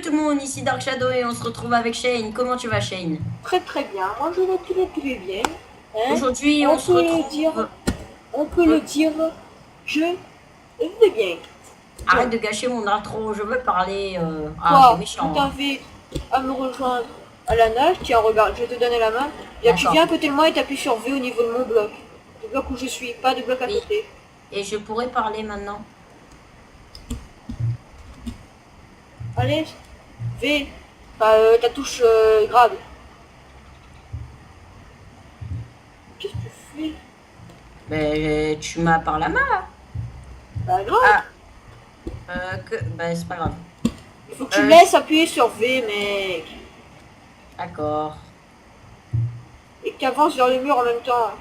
tout le monde, ici Dark Shadow et on se retrouve avec Shane. Comment tu vas Shane? Très très bien, moi je vais très bien. Hein? Aujourd'hui on On se peut le dire, retrouve... on peut Euh, le dire, je vais bien. Arrête Bon, de gâcher mon intro, je veux parler... Ah c'est toi, je méchant, hein. t'invite à me rejoindre à la nage. Tiens, regarde, je vais te donner la main. Là, tu D'accord. viens à côté de moi et t'appuies sur V au niveau de mon bloc. Le bloc où je suis, pas de bloc à Oui. côté. Et je pourrais parler maintenant. Allez, V, enfin, ta touche grave. Qu'est-ce que tu fais? Mais tu m'as par la main là. Bah grave, Ah, Ben c'est pas grave. il faut que tu Euh, laisses appuyer sur V, mec. D'accord. Et que tu avances vers le mur en même temps.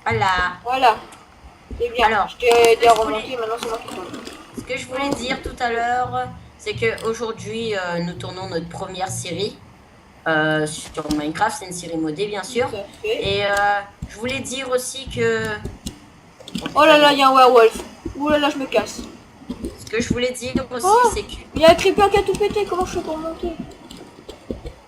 Voilà. Voilà. C'est bien. Alors, Je t'ai ce aidé que à je remonter, voulais... maintenant c'est moi qui compte. Ce que je voulais dire tout à l'heure, c'est que aujourd'hui nous tournons notre première série sur Minecraft. C'est une série modée, bien sûr. Tout à fait. Et je voulais dire aussi que... Bon, je vais Oh pas là là, dire. il y a un werewolf. Ouh là là, je me casse. Ce que je voulais dire aussi, Oh, c'est que... il y a un creeper qui a tout pété. Comment je fais pour monter?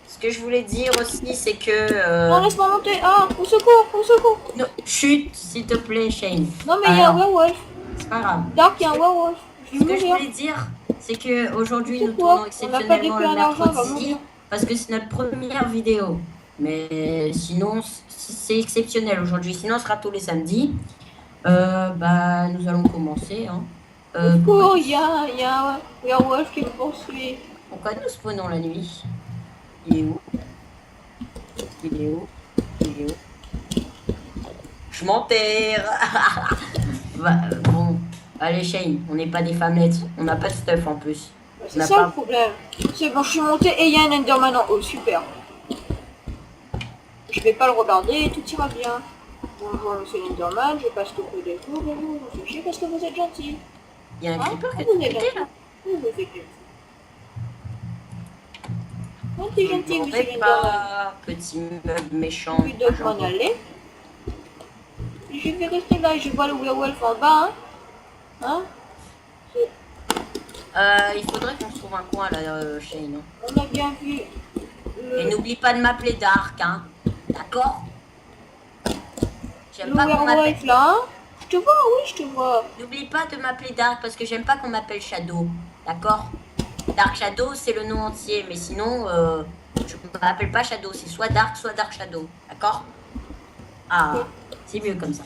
Ce que je voulais dire aussi, c'est que... Non, laisse-moi monter. Ah, au secours, au secours. Non, chut, s'il te plaît, Shane. Non, mais il y a un Alors, werewolf. c'est pas grave. Dark, il y Ce a un que, werewolf. Je ce vais que je mourir. voulais dire, c'est que aujourd'hui C'est nous tournons quoi? On n'a pas exceptionnellement d'épée le en argent, on va mourir. mercredi parce que c'est notre première vidéo. Mais sinon, c'est exceptionnel aujourd'hui. Sinon, ce sera tous les samedis. Bah, nous allons commencer. Hein. Au Pourquoi, secours, il y a un werewolf qui me poursuit. pourquoi nous spawnons la nuit? Il est où? Il est où? Il est où? Je m'enterre. Bah, bon, allez Shane, on n'est pas des femmellettes. On n'a pas de stuff en plus. On C'est n'a ça le pas... problème. C'est bon, je suis monté et il y a un Enderman en haut. Super. Je vais pas le regarder, tout ira bien. Bonjour monsieur Enderman, je passe couper des coups, mais vous vous fichez parce que vous êtes gentil. Il y a un Hein? creeper qui a Vous tout êtes pété gentil. là. Vous vous êtes gentil. Gentil, Je gentil, m'en monsieur vais Enderman. pas, petit meuble méchant. Puis donc m'en aller. Je vais rester là et je vois le werewolf en bas. Hein? Il faudrait qu'on se trouve un coin là, Shane. On a bien vu Et le, n'oublie pas de m'appeler Dark, hein. D'accord? J'aime le pas qu'on m'appelle... werewolf là. Hein? Je te vois, oui, je te vois. N'oublie pas de m'appeler Dark parce que j'aime pas qu'on m'appelle Shadow. D'accord? Dark Shadow, c'est le nom entier. Mais sinon, je m'appelle pas Shadow. C'est soit Dark Shadow. D'accord? Ah, c'est mieux comme ça.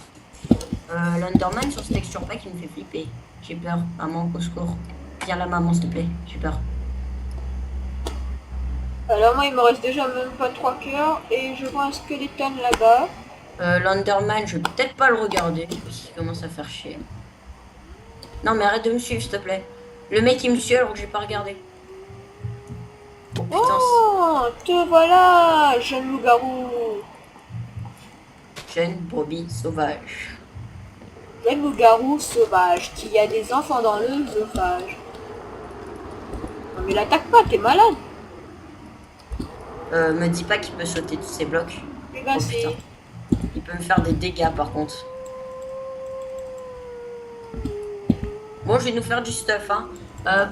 L'Underman sur ce texture pack, il me fait flipper. J'ai peur. Maman, au secours. Viens là, maman, s'il te plaît. J'ai peur. Alors moi il me reste déjà même pas 3 cœurs et je vois un skeleton là-bas. L'Underman, je vais peut-être pas le regarder parce qu'il commence à faire chier. Non, mais arrête de me suivre, s'il te plaît. Le mec, il me suit alors que j'ai pas regardé. Oh putain, Oh, te voilà, jeune loup-garou. jeune brebis sauvage. Jeune loup-garou sauvage qui a des enfants dans le sauvage. Non mais l'attaque pas, t'es malade. Me dis pas qu'il peut sauter tous ces blocs. Eh ben Oh si. putain. Il peut me faire des dégâts par contre. Bon, je vais nous faire du stuff, hein.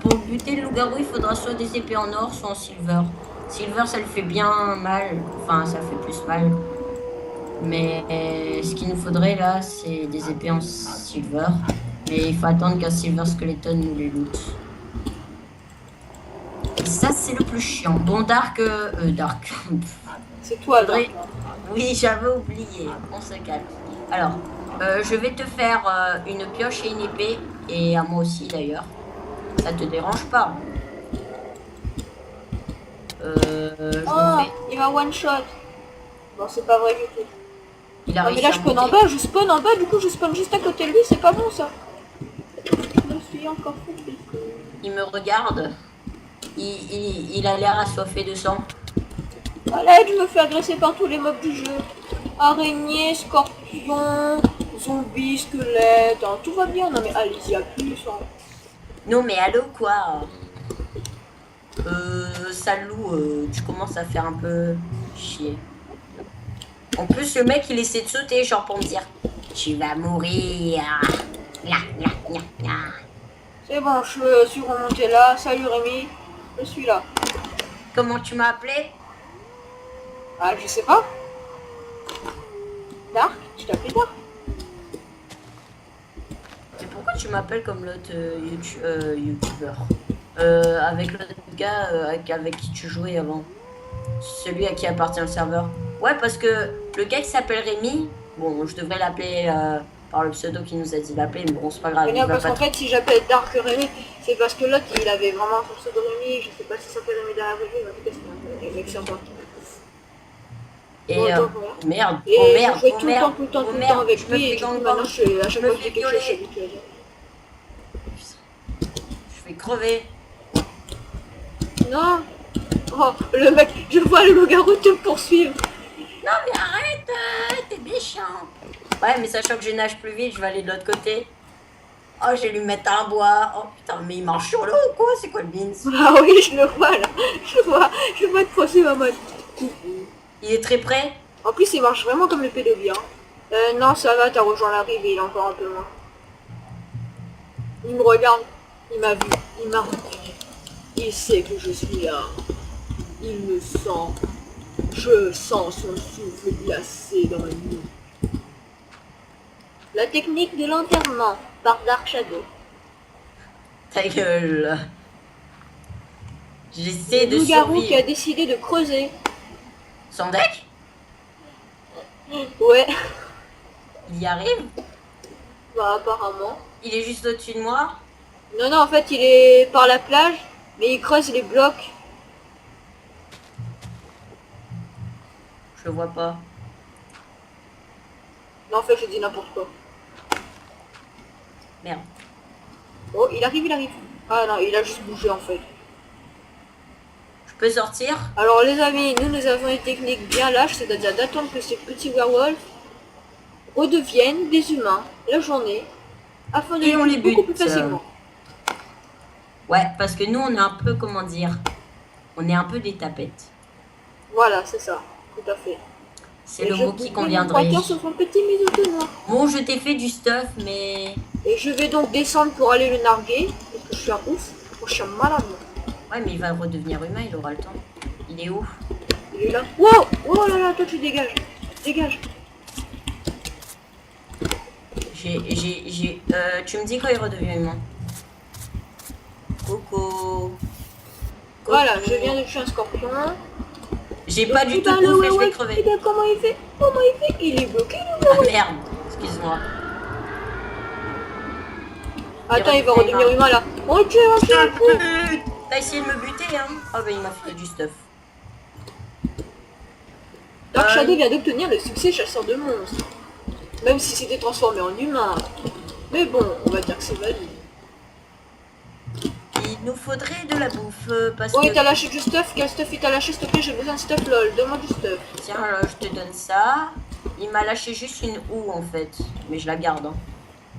Pour buter le loup-garou, il faudra soit des épées en or, soit en silver. Silver, ça lui fait bien mal. Enfin, ça fait plus mal. Mais ce qu'il nous faudrait là, c'est des épées en silver. Mais il faut attendre qu'un silver skeleton nous les loot. Et ça, c'est le plus chiant. Bon, Dark. C'est toi, Faudrait- Dark. Oui, j'avais oublié. On se calme. Alors, je vais te faire une pioche et une épée. Et à moi aussi d'ailleurs. Ça te dérange pas? Je Oh, me fais... il m'a one shot. Bon, c'est pas vrai du tout. Il a Non mais réussi là à je spawn en monter. bas, du coup je spawn juste à côté de lui, c'est pas bon ça. Je suis encore fait. Il me regarde. Il a l'air assoiffé de sang. À l'aide, je me fais agresser par tous les mobs du jeu. Araignées, scorpions, zombies, squelettes, hein, tout va bien. Non mais allez-y, à plus. Hein. Non mais allô quoi? Salou, tu commences à faire un peu chier. En plus le mec il essaie de sauter genre pour me dire tu vas mourir. Nya, nya, nya, nya. C'est bon, je suis remonté là. Salut Rémi, je suis là. Comment tu m'as appelé? Ah, je sais pas. Dark, je t'appelle Dark. Et pourquoi tu m'appelles comme l'autre youtubeur? Avec l'autre gars avec qui tu jouais avant. Celui à qui appartient le serveur. Ouais, parce que le gars qui s'appelle Rémi, bon, je devrais l'appeler par le pseudo qui nous a dit d'appeler, mais bon, c'est pas grave. Mais Il non, va parce pas qu'en fait, si j'appelle Dark Rémi, c'est parce que l'autre, il avait vraiment son pseudo Rémi. Je sais pas si ça s'appelle Rémi dans la vraie vie, mais en tout cas, c'est un mec sympa. Et Bon, donc voilà. merde, Et oh je merde, jouais oh tout le temps, merde, tout le temps, oh tout le temps merde, avec je me lui. Et fais du coup, gangbang, maintenant, à je chaque me fois que fais j'ai quelque chose, je suis violer, habitué à dire. je vais crever. Non. Oh, le mec, je vois le loup-garou te poursuivre. Non mais arrête, t'es méchant. Ouais, mais sachant que je nage plus vite, je vais aller de l'autre côté. Oh, je vais lui mettre un bois. Oh putain, mais il marche sur l'eau ou quoi? C'est quoi le beans? Ah oui, je le vois là. Je vois te poursuivre en mode. Il est très près? En plus, il marche vraiment comme le pédophiles. Non, ça va, t'as rejoint la rive et il est encore un peu loin. Il me regarde, il m'a vu, il m'a reconnu. Il sait que je suis là. Il me sent. Je sens son souffle glacé dans ma nuit. La technique de l'enterrement par Dark Shadow. Ta gueule. J'essaie Le de loup-garou qui a survivre. décidé de creuser. Sans deck? Ouais, Il y arrive? bah apparemment. Il est juste au-dessus de moi? Non, non, en fait, il est par la plage, mais il creuse les blocs. Je le vois pas. Non, en fait, je dis n'importe quoi. Merde. Oh, il arrive, il arrive. Ah non, il a juste bougé en fait. Je peux sortir? Alors les amis, nous avons une technique bien lâche, c'est-à-dire d'attendre que ces petits werewolves redeviennent des humains la journée, afin de Et on les tuer beaucoup plus bute. facilement. Ouais, parce que nous, on est un peu, comment dire, on est un peu des tapettes. Voilà, c'est ça, tout à fait. C'est Et le je mot qui boucle mon conviendrait. pointeur sur son petit mésoteneur. Bon, je t'ai fait du stuff, mais... Et je vais donc descendre pour aller le narguer, parce que je suis un ouf, je suis un malade. Ouais, mais il va redevenir humain, il aura le temps. Il est où? Il est là. Wow! Oh là là, toi tu dégages. Dégage. Tu me dis quand il redevient humain? Coco. Voilà, je viens de tuer un scorpion. J'ai pas du Et tout ben, de le bouffe et je vais werewolf, crever. et ben comment il fait? Comment il fait? Il est bloqué le Ah werewolf. merde, excuse-moi. Attends, il va redevient redevenir humain là. Oh Dieu, on tue un coup. T'as essayé de me buter, hein? Oh bah il m'a fait du stuff. Dark Shadow vient d'obtenir le succès chasseur de monstres. Même si c'était transformé en humain. Mais bon, on va dire que c'est valide. Il nous faudrait de la bouffe parce Oh, que... il t'a lâché du stuff. Quel stuff il t'a lâché, s'il te plaît? J'ai besoin de stuff, lol. Donne-moi du stuff. Tiens, je te donne ça. Il m'a lâché juste une houe en fait, mais je la garde. Hein.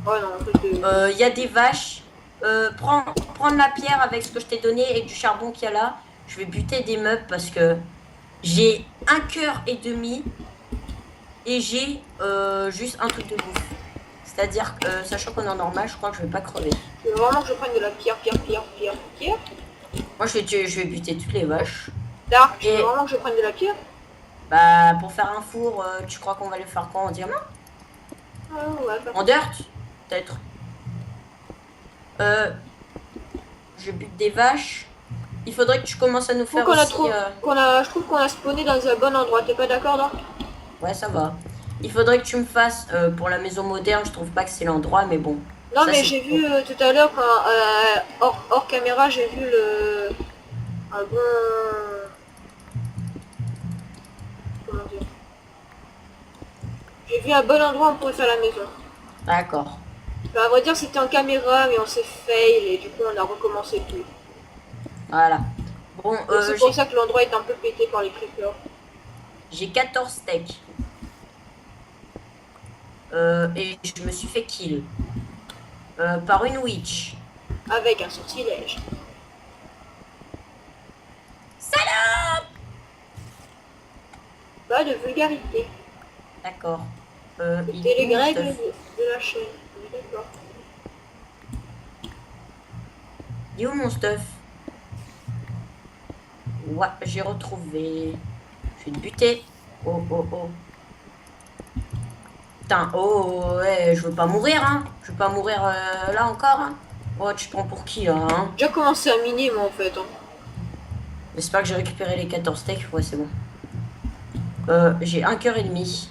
Oh non, en fait. Il y a des vaches. Prendre la pierre avec ce que je t'ai donné et du charbon qu'il y a là. Je vais buter des meubles parce que j'ai un cœur et demi et j'ai juste un truc de bouffe. C'est-à-dire que, sachant qu'on est en normal, je crois que je vais pas crever. Tu veux vraiment que je prenne de la pierre? Moi, je vais buter toutes les vaches. Dark, tu veux vraiment que je prenne de la pierre? Bah, pour faire un four, tu crois qu'on va le faire quoi en diamant? Ouais, En dirt? Peut-être. Je bute des vaches. Il faudrait que tu commences à nous faire aussi... je trouve qu'on a spawné dans un bon endroit. T'es pas d'accord, Dark? Ouais, ça va. Il faudrait que tu me fasses, pour la maison moderne, je trouve pas que c'est l'endroit, mais bon. Non, ça, mais j'ai vu tout à l'heure, hors caméra, j'ai vu un bon... Comment dire? J'ai vu un bon endroit où on pourrait faire la maison. D'accord. Bah, à vrai dire, c'était en caméra, mais on s'est fail et du coup, on a recommencé tout. Voilà. Bon, c'est pour ça que l'endroit est un peu pété par les creepers. J'ai 14 steaks. Et je me suis fait kill. Par une witch. Avec un sortilège. Salope! Pas de vulgarité. D'accord. C'était les Grecs de la chaîne. D'accord. Il est où mon stuff? Ouais, j'ai retrouvé. Je vais te buter. Oh, oh, oh. Putain, oh, ouais, je veux pas mourir, hein. Je veux pas mourir là encore, hein. Oh, tu te prends pour qui, là, hein? J'ai déjà commencé à miner, moi, en fait. Hein. J'espère que j'ai récupéré les 14 steaks. Ouais, c'est bon. J'ai un cœur et demi.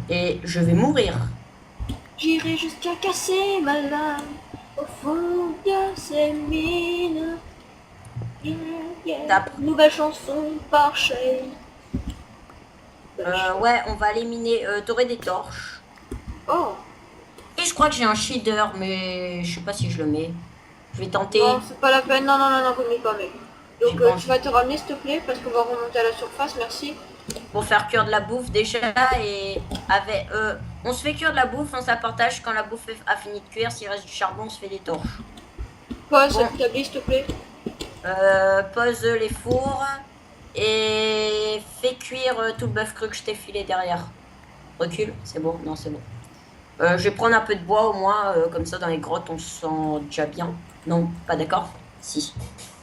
Et je vais mourir. J'irai jusqu'à casser ma lame au fond de ces mines. Tape. Nouvelle chanson par Shane. Ouais, on va éliminer. T'aurais des torches. Oh, Et je crois que j'ai un shader, mais je sais pas si je le mets. Je vais tenter. non, c'est pas la peine. Non, non, non, non, remets pas, mec. Donc, J'ai pas tu vas te ramener, s'il te plaît, parce qu'on va remonter à la surface, merci. Pour faire cuire de la bouffe déjà et avec on se fait cuire de la bouffe, on s'appartage quand la bouffe a fini de cuire. S'il reste du charbon, on se fait des torches. Pose Bon. l'établi, s'il te plaît. Pose les fours et fais cuire tout le bœuf cru que je t'ai filé derrière. Recule, c'est bon, non c'est bon. Je vais prendre un peu de bois au moins, comme ça dans les grottes on se sent déjà bien. Non, pas d'accord? Si.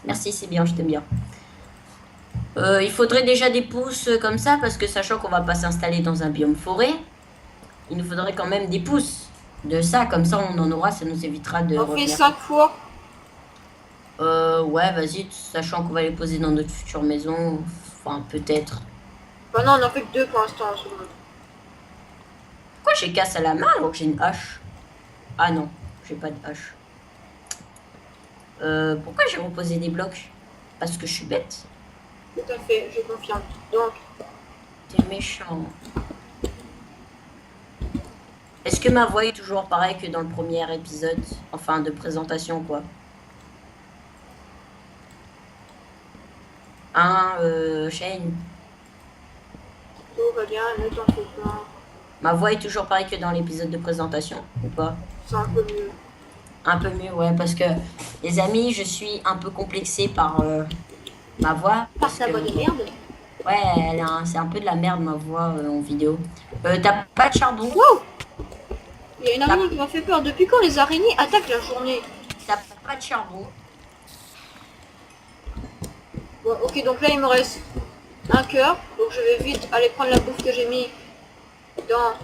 Merci, c'est bien, je t'aime bien. Il faudrait déjà des pousses comme ça, parce que sachant qu'on va pas s'installer dans un biome forêt, il nous faudrait quand même des pousses de ça, comme ça on en aura, ça nous évitera de On fait revenir. 5 fours. Ouais, vas-y, sachant qu'on va les poser dans notre future maison, enfin peut-être. Bah non, on en fait que 2 pour l'instant en ce moment. Pourquoi j'ai casse à la main alors que j'ai une hache? Ah non, j'ai pas de hache. Pourquoi j'ai reposé des blocs? Parce que je suis bête. Tout à fait, je confirme. Donc, T'es méchant. Est-ce que ma voix est toujours pareille que dans le premier épisode? Enfin, de présentation, quoi. Hein, Shane? tout va bien, ne t'en fais pas. Ma voix est toujours pareille que dans l'épisode de présentation, ou pas? C'est un peu mieux. Un peu mieux, ouais, parce que, les amis, je suis un peu complexée par ma voix. Par sa bonne merde. Ouais, c'est un peu de la merde, ma voix en vidéo. T'as pas de charbon? Wow! Il y a une araignée qui m'a fait peur. Depuis quand les araignées attaquent la journée? T'as pas de charbon? Bon, ok, donc là il me reste un cœur. Donc je vais vite aller prendre la bouffe que j'ai mis dans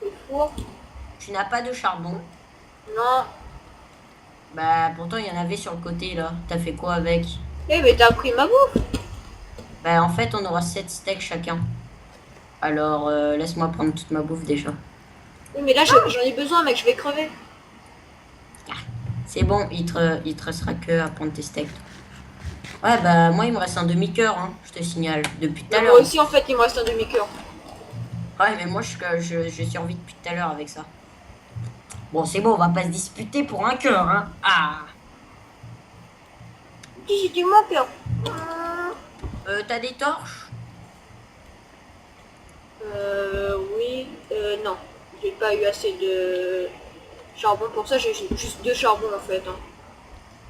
le four. Tu n'as pas de charbon? Non. Bah, pourtant, il y en avait sur le côté, là. T'as fait quoi avec? Eh, mais t'as pris ma bouffe. Bah, en fait, on aura 7 steaks chacun. Alors, laisse-moi prendre toute ma bouffe déjà. Oui, mais là j'en ai besoin, mec, je vais crever. C'est bon, il te restera que à prendre tes steaks. Ouais, bah, moi, il me reste un demi-cœur, hein, je te signale. Depuis tout à Mais l'heure. moi aussi, en fait, il me reste un demi-cœur. Ouais, mais moi, je survis depuis tout à l'heure avec ça. Bon, c'est bon, on va pas se disputer pour un cœur, hein. Ah. J'ai du mon cœur. T'as des torches? Oui. Non. J'ai pas eu assez de charbon pour ça, j'ai juste 2 charbons en fait. Hein.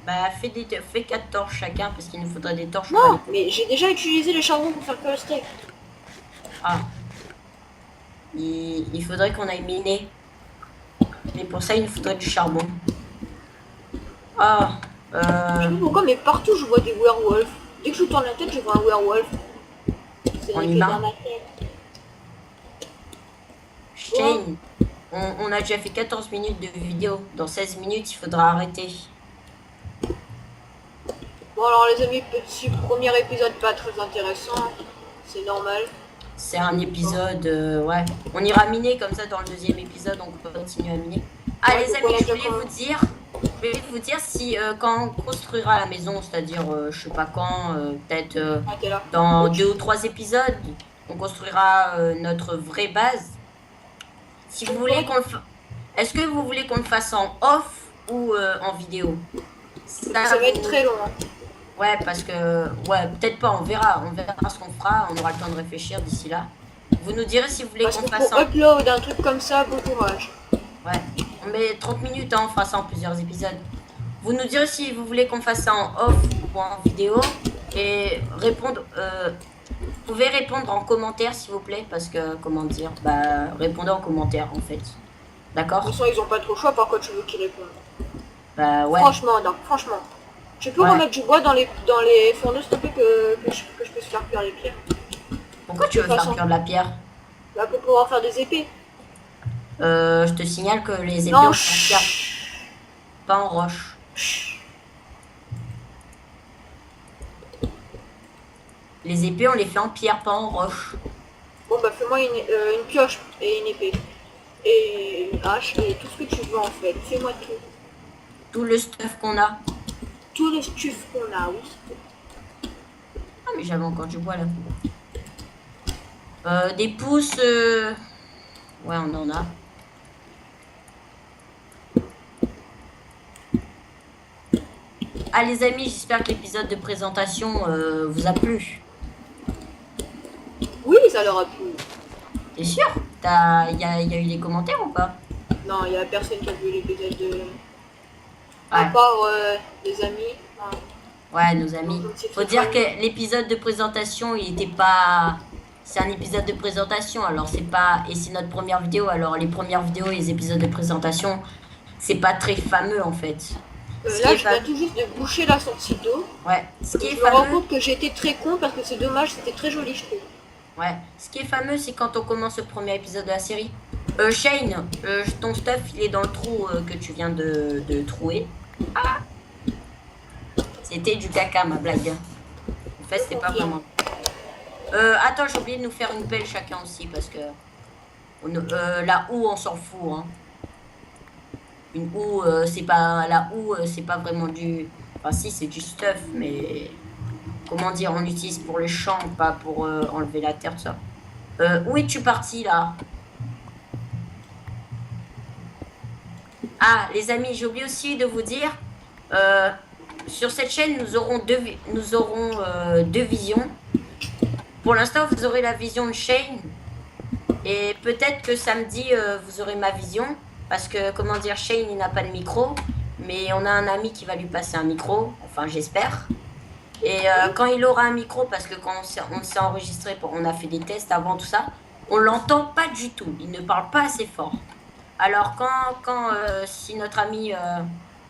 Bah, fais 4 torches chacun, parce qu'il nous faudrait des torches. On va Non, mais j'ai déjà utilisé les charbons pour faire que le steak. Ah. Il faudrait qu'on aille miner. Mais pour ça, il nous faudrait du charbon. Ah. Je sais pas pourquoi, mais partout je vois des werewolves. Dès que je tourne la tête, je vois un werewolf. C'est En que humain. dans ma tête. Shane, on a déjà fait 14 minutes de vidéo. Dans 16 minutes, il faudra arrêter. Bon alors les amis, petit premier épisode pas très intéressant. C'est normal. C'est un épisode, ouais. On ira miner comme ça dans le deuxième épisode, on peut continuer à miner. Ah Ouais, les donc amis, voilà, je voulais vous dire si quand on construira la maison, c'est-à-dire je sais pas quand, peut-être Ah, t'es là. dans 2 ou 3 épisodes, on construira notre vraie base. Si vous voulez qu'on le est-ce que vous voulez qu'on le fasse en off ou en vidéo? Ça va être très long. Hein. Ouais, parce que... Ouais, peut-être pas, on verra ce qu'on fera, on aura le temps de réfléchir d'ici là. Vous nous direz si vous voulez Parce qu'on que fasse pour en... upload un truc comme ça, bon courage. Ouais, on met 30 minutes, hein, on fera ça en plusieurs épisodes. Vous nous direz si vous voulez qu'on fasse ça en off ou en vidéo. Et répondre... vous pouvez répondre en commentaire, s'il vous plaît, parce que, comment dire, bah, répondez en commentaire, en fait. De D'accord? toute façon, ils ont pas trop le choix, par contre, je veux qu'ils répondent. Bah ouais. Franchement, non, franchement. Tu peux Ouais. remettre du bois dans les fourneaux, s'il te plaît, que je puisse faire cuire les pierres. Pourquoi tu De veux faire façon, cuire de la pierre? là, pour pouvoir faire des épées. Je te signale que les épées, Non, on fait en pierre, chut. pas en roche. Chut. Les épées, on les fait en pierre, pas en roche. Bon, bah, fais-moi une pioche et une épée. Et une hache et tout ce que tu veux, en fait. Fais-moi tout. Tout le stuff qu'on a. Tous les stuffs qu'on a, oui. Ah, mais j'avais encore du bois là. Des pouces. Ouais, on en a. Ah, les amis, j'espère que l'épisode de présentation vous a plu. Oui, ça leur a plu. T'es sûr? Y a eu des commentaires ou pas? Non, il y a personne qui a vu l'épisode de... À Ouais, part les amis. Ah, ouais, nos amis. donc, c'est Faut très dire que connu. l'épisode de présentation, il était pas. C'est un épisode de présentation, alors c'est pas. Et c'est notre première vidéo, alors les premières vidéos et les épisodes de présentation, c'est pas très fameux en fait. Ce qui Là, est je viens fameux. tout juste de boucher la sortie d'eau. Ouais, ce qui est Je me rends fameux. compte que j'ai été très con parce que c'est dommage, c'était très joli, je trouve. Ouais, ce qui est fameux, c'est quand on commence le premier épisode de la série. Shane, ton stuff, il est dans le trou que tu viens de trouer. Ah, c'était du caca, ma blague. En fait, c'était pas vraiment. Attends, j'ai oublié de nous faire une pelle chacun aussi parce que la houe, on s'en fout. Hein. Une houe, c'est pas la houe, c'est pas vraiment du. Enfin, si, c'est du stuff, mais comment dire, on l'utilise pour les champs, pas pour enlever la terre, tout ça. Où es-tu parti là? Ah, les amis, j'ai oublié aussi de vous dire, euh, sur cette chaîne, nous aurons deux visions. Pour l'instant, vous aurez la vision de Shane. Et peut-être que samedi, vous aurez ma vision. Parce que, comment dire, Shane, il n'a pas de micro. Mais on a un ami qui va lui passer un micro. Enfin, j'espère. Et quand il aura un micro, parce que quand on s'est enregistré, on a fait des tests avant tout ça, on l'entend pas du tout. Il ne parle pas assez fort. Alors, si notre ami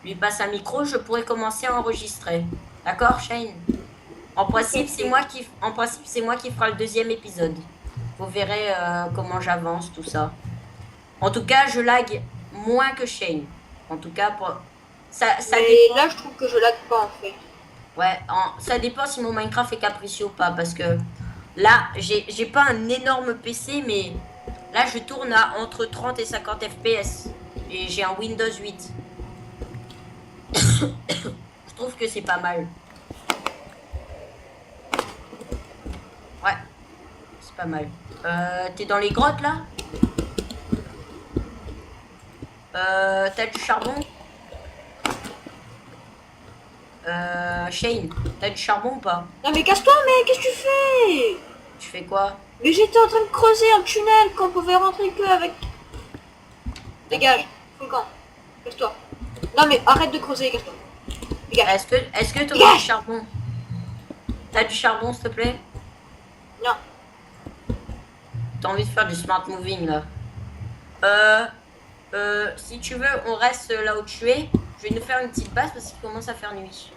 lui passe un micro, je pourrais commencer à enregistrer. D'accord, Shane? En principe, c'est moi qui fera le deuxième épisode. Vous verrez comment j'avance, tout ça. En tout cas, je lag moins que Shane. En tout cas, ça Mais dépend. là, je trouve que je lag pas en fait. Ouais, ça dépend si mon Minecraft est capricieux ou pas. Parce que là, j'ai pas un énorme PC, mais là, je tourne à entre 30 et 50 FPS. Et j'ai un Windows 8. Je trouve que c'est pas mal. Ouais, c'est pas mal. T'es dans les grottes là? T'as du charbon? Shane, t'as du charbon ou pas? Non mais casse-toi, mais qu'est-ce que tu fais? Tu fais quoi? Mais j'étais en train de creuser un tunnel qu'on pouvait rentrer que avec... Dégage, fous le camp. Casse-toi. Non mais arrête de creuser, casse-toi. Dégage. Est-ce que t'aurais Dégage. du charbon? T'as du charbon, s'il te plaît? Non. T'as envie de faire du smart moving là? Si tu veux, on reste là où tu es. Je vais nous faire une petite base parce qu'il commence à faire nuit.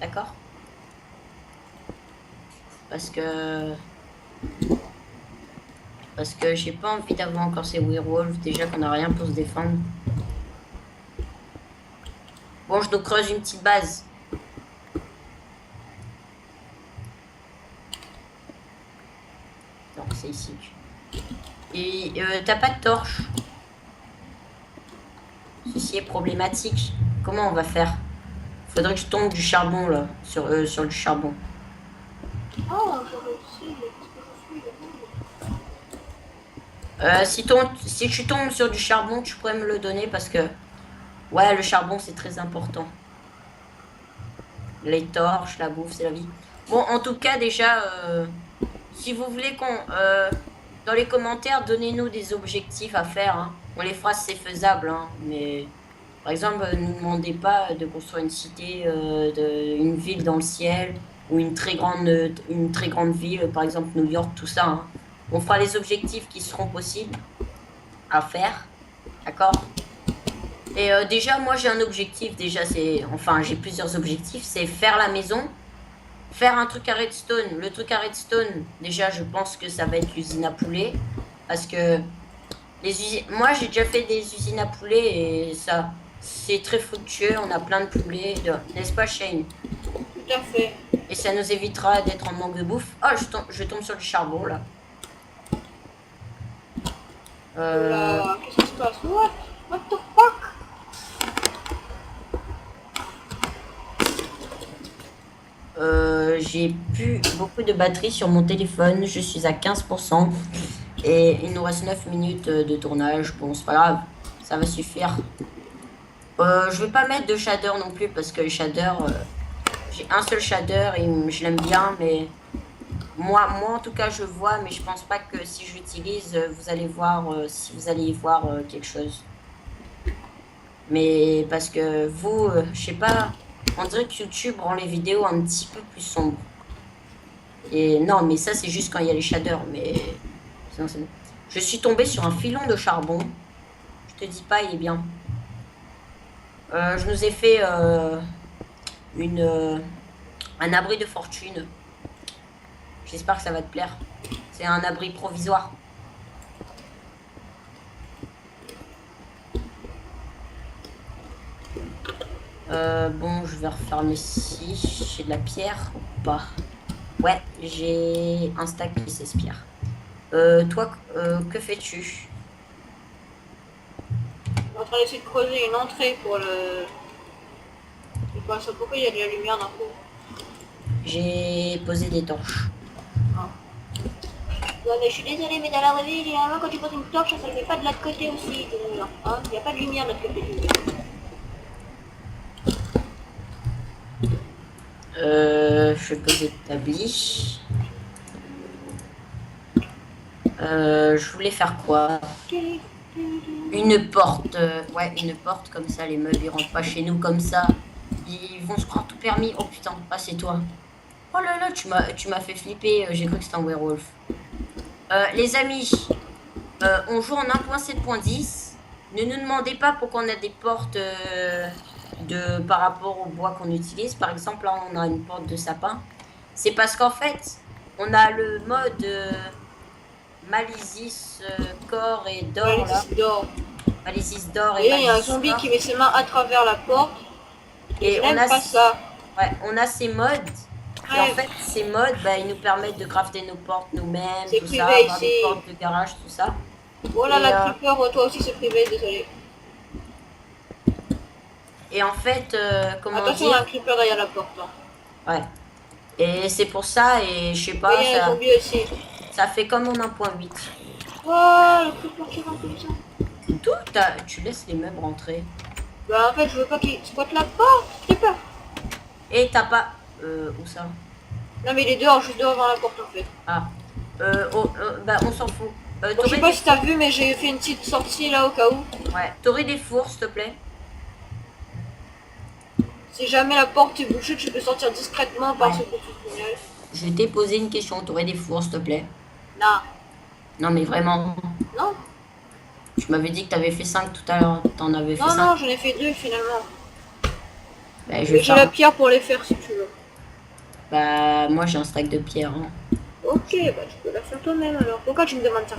D'accord? Parce que j'ai pas envie d'avoir encore ces werewolves. Déjà qu'on a rien pour se défendre. Bon, je nous creuse une petite base. Non, c'est ici. Et t'as pas de torche. Ceci est problématique. Comment on va faire? Faudrait que je tombe du charbon là, sur du charbon. Oh, j'aurais aussi, mais qu'est-ce que je suis Si tu tombes sur du charbon, tu pourrais me le donner parce que ouais, le charbon c'est très important. Les torches, la bouffe, c'est la vie. Bon, en tout cas, déjà, si vous voulez dans les commentaires, donnez-nous des objectifs à faire. Hein. On les fera, c'est faisable. Hein, mais par exemple, ne nous demandez pas de construire une cité, une ville dans le ciel ou une très grande ville, par exemple New York, tout ça. Hein. On fera les objectifs qui seront possibles à faire. D'accord? Et déjà, moi, j'ai un objectif. Déjà, c'est... Enfin, j'ai plusieurs objectifs. C'est faire la maison, faire un truc à redstone. Le truc à redstone, déjà, je pense que ça va être l'usine à poulet. Parce que moi, j'ai déjà fait des usines à poulet et ça, c'est très fructueux. On a plein de poulets, n'est-ce pas, Shane? Tout à fait. Et ça nous évitera d'être en manque de bouffe. Oh, je tombe sur le charbon, là. Là, qu'est-ce qui se passe? What the fuck? J'ai plus beaucoup de batterie sur mon téléphone. Je suis à 15%. Et il nous reste 9 minutes de tournage. Bon, c'est pas grave. Ça va suffire. Je vais pas mettre de shader non plus parce que le shader... j'ai un seul shader et je l'aime bien. Mais moi, en tout cas, je vois. Mais je pense pas que si je l'utilise, vous allez voir si vous allez y voir quelque chose. Mais parce que vous, je sais pas... On dirait que YouTube rend les vidéos un petit peu plus sombres. Et non, mais ça, c'est juste quand il y a les shaders. Mais sinon, c'est bon. Je suis tombée sur un filon de charbon. Je te dis pas, il est bien. Je nous ai fait un abri de fortune. J'espère que ça va te plaire. C'est un abri provisoire. Bon, je vais refermer ici. J'ai de la pierre ou pas? Ouais, j'ai un stack qui s'aspire. Toi, que fais-tu? Je suis en train d'essayer de creuser une entrée pour le... C'est quoi ça? Pourquoi il y a de la lumière d'un coup? J'ai posé des torches. Ouais, mais je suis désolée, mais dans la vraie vie, généralement, quand tu poses une torche, ça ne fait pas de l'autre côté aussi. Hein, il n'y a pas de lumière de l'autre côté du mur. Je vais poser l'établi. Je voulais faire quoi? Une porte. Ouais, une porte comme ça. Les meubles ils rentrent pas chez nous comme ça. Ils vont se croire tout permis. Oh putain, ah c'est toi. Oh là là, tu m'as fait flipper. J'ai cru que c'était un werewolf. Les amis, on joue en 1.7.10. Ne nous demandez pas pourquoi on a des portes par rapport au bois qu'on utilise. Par exemple, là, on a une porte de sapin. C'est parce qu'en fait, on a le mode Malisis corps et d'or là. Malisis d'or et il y a un zombie qui met ses mains à travers la porte. Et on a pas ça. Ouais, on a ces modes. Et en fait, ces modes, bah, ils nous permettent de crafter nos portes nous-mêmes, tout ça, avoir des portes de garage, tout ça. Voilà, la creeper, toi aussi c'est privé, désolé. Et en fait, comment attention, dire... il y a un creeper derrière la porte. Hein. Ouais. Et c'est pour ça, et je sais pas, il y a un zombie aussi. Ça fait comme en 1.8. Oh, le creeper qui rentre comme ça. D'où tu laisses les meubles rentrer? Bah en fait, je veux pas qu'il squatte la porte, creeper. Et t'as pas... où ça? Non mais il est dehors, juste devant la porte en fait. Ah. Bah on s'en fout. Bon, je sais pas si t'as vu, mais j'ai fait une petite sortie là au cas où. Ouais, t'aurais des fours s'il te plaît? Si jamais la porte est bouchée, tu peux sortir discrètement par ce petit tunnel. Je t'ai posé une question, t'aurais des fours s'il te plaît? Non. Non mais vraiment? Non. Tu m'avais dit que t'avais fait 5 tout à l'heure, t'en avais fait 5. Non, j'en ai fait 2 finalement. Bah, j'ai la pierre pour les faire si tu veux. Bah moi j'ai un stack de pierre. Hein. Ok, bah tu peux la faire toi-même alors. Pourquoi tu me demandes ça?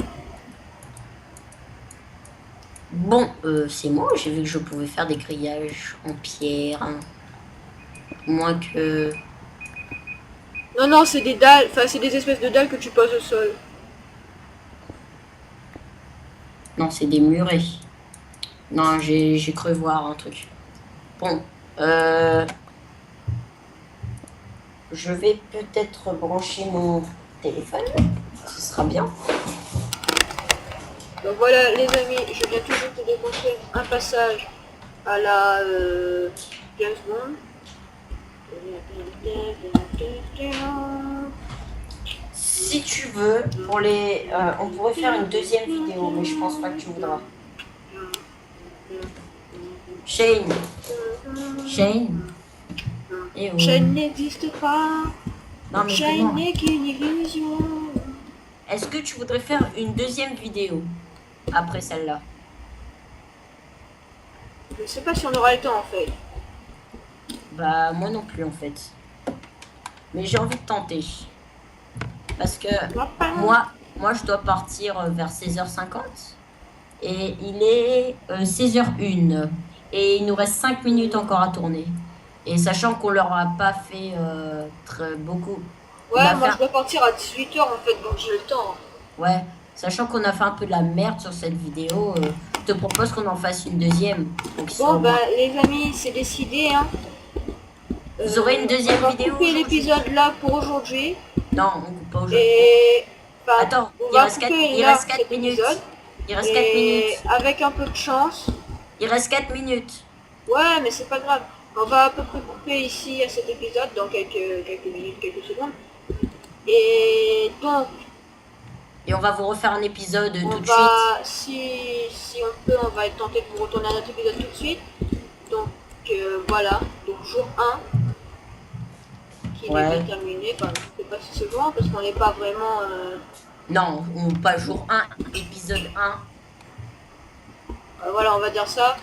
Bon, c'est moi, j'ai vu que je pouvais faire des grillages en pierre. Hein. Moins que... Non, c'est des dalles, enfin c'est des espèces de dalles que tu poses au sol. Non, c'est des murets. Non, j'ai cru voir un truc. Bon, je vais peut-être brancher mon téléphone. Ce sera bien. Donc voilà les amis, je viens toujours de démontrer un passage à la James Bond. Si tu veux, pour les, on pourrait faire une deuxième vidéo, mais je pense pas que tu voudras. Shane. Et Shane n'existe pas. Non, mais Shane n'est qu'une illusion. Est-ce que tu voudrais faire une deuxième vidéo après celle-là? je sais pas si on aura le temps en fait. Bah, moi non plus en fait. Mais j'ai envie de tenter. Parce que moi je dois partir vers 16h50. Et il est 16h01. Et il nous reste 5 minutes encore à tourner. Et sachant qu'on leur a pas fait très beaucoup. On Ouais, a moi fait je dois partir à 18h en fait, donc j'ai le temps. Ouais, sachant qu'on a fait un peu de la merde sur cette vidéo, je te propose qu'on en fasse une deuxième. Pour qu'il soit Bon, au moins- bah les amis, c'est décidé, hein. Vous aurez une deuxième on va vidéo couper aujourd'hui? l'épisode là pour aujourd'hui. Non, on coupe pas aujourd'hui. Et enfin, Attends, on il va reste 4, couper il là reste 4 cet épisode. minutes. Il reste 4 Et minutes. avec un peu de chance, Il reste 4 minutes. ouais, mais c'est pas grave. On va à peu près couper ici à cet épisode dans quelques minutes, quelques secondes. Et donc, Et on va vous refaire un épisode on tout de va, si on peut, on va tenter de vous retourner à notre épisode tout de suite. Donc voilà, donc jour 1 qui Ouais. est bien terminé. Enfin, je sais pas si c'est loin parce qu'on n'est pas vraiment. suite. Non, pas jour 1, épisode 1. Voilà, on va dire ça.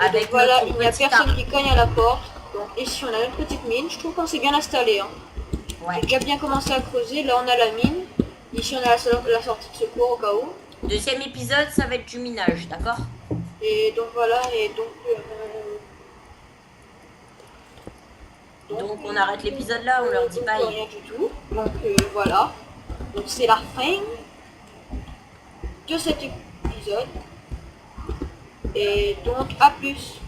Et Avec donc, voilà, notre il n'y a petit personne arc. qui cogne à la porte. Donc ici on a notre petite mine. Je trouve qu'on s'est bien installé. Hein. Ouais. J'ai déjà bien commencé à creuser. Là on a la mine. Ici on a la sortie de secours au cas où. Deuxième épisode, ça va être du minage, d'accord? Et donc voilà, et Donc on arrête l'épisode là, on leur dit donc, bye. rien du tout. Donc voilà. Donc c'est la fin de cet épisode. Et donc à plus.